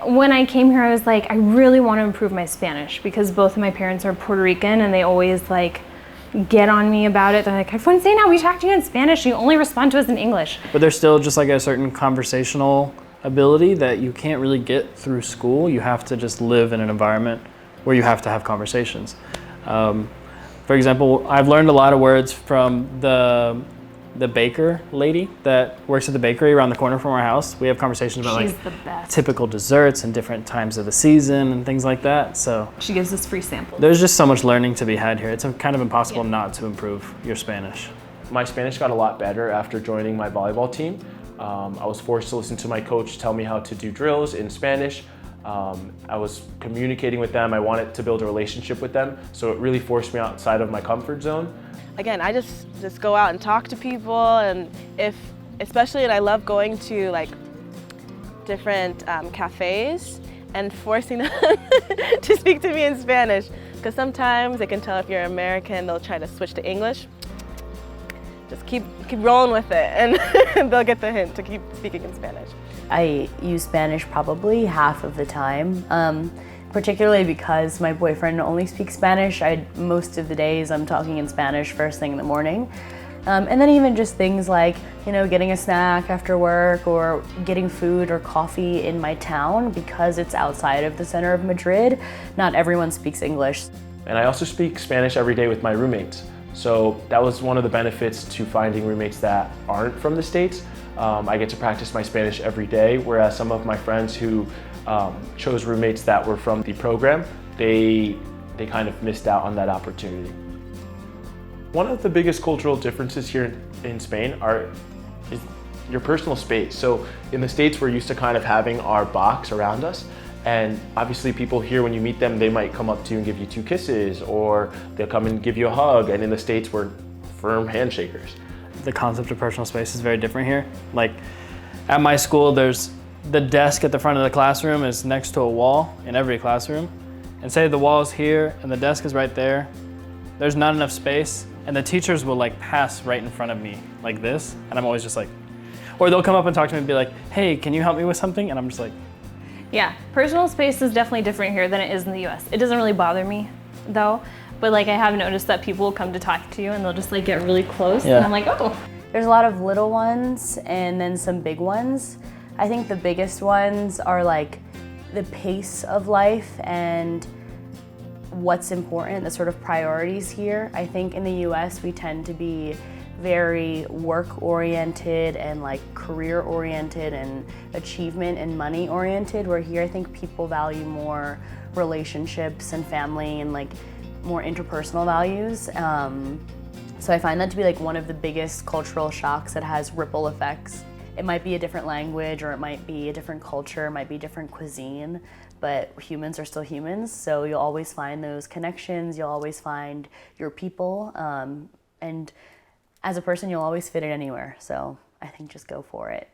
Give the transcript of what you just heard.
When I came here, I was like, I really want to improve my Spanish because both of my parents are Puerto Rican and they always like get on me about it. They're like, I want to say now we talk to you in Spanish, you only respond to us in English. But there's still just like a certain conversational ability that you can't really get through school. You have to just live in an environment where you have to have conversations. For example, I've learned a lot of words from the baker lady that works at the bakery around the corner from our house. We have conversations about like typical desserts and different times of the season and things like that. So she gives us free samples. There's just so much learning to be had here. It's kind of impossible not to improve your Spanish. My Spanish got a lot better after joining my volleyball team. I was forced to listen to my coach tell me how to do drills in Spanish. I was communicating with them. I wanted to build a relationship with them, so it really forced me outside of my comfort zone. Again, I just go out and talk to people, and and I love going to like different cafes and forcing them to speak to me in Spanish, because sometimes they can tell if you're American, they'll try to switch to English. Just keep rolling with it, and they'll get the hint to keep speaking in Spanish. I use Spanish probably half of the time, particularly because my boyfriend only speaks Spanish. Most of the days I'm talking in Spanish first thing in the morning. And then even just things like, getting a snack after work or getting food or coffee in my town, because it's outside of the center of Madrid, not everyone speaks English. And I also speak Spanish every day with my roommates. So that was one of the benefits to finding roommates that aren't from the States. I get to practice my Spanish every day, whereas some of my friends who chose roommates that were from the program, they kind of missed out on that opportunity. One of the biggest cultural differences here in Spain is your personal space. So in the States, we're used to kind of having our box around us. And obviously people here, when you meet them, they might come up to you and give you 2 kisses, or they'll come and give you a hug. And in the States, we're firm handshakers. The concept of personal space is very different here. Like at my school, there's the desk at the front of the classroom is next to a wall in every classroom. And say the wall is here and the desk is right there. There's not enough space, and the teachers will like pass right in front of me like this. And I'm always just like, or they'll come up and talk to me and be like, hey, can you help me with something? And I'm just like, yeah, personal space is definitely different here than it is in the US. It doesn't really bother me though, but like I have noticed that people will come to talk to you and they'll just like get really close, and I'm like, oh. There's a lot of little ones and then some big ones. I think the biggest ones are like the pace of life and what's important, the sort of priorities here. I think in the US we tend to be very work-oriented and like career-oriented and achievement and money-oriented, where here I think people value more relationships and family and like more interpersonal values. So I find that to be like one of the biggest cultural shocks that has ripple effects. It might be a different language, or it might be a different culture, it might be different cuisine, but humans are still humans, so you'll always find those connections, you'll always find your people, and as a person, you'll always fit in anywhere, so I think just go for it.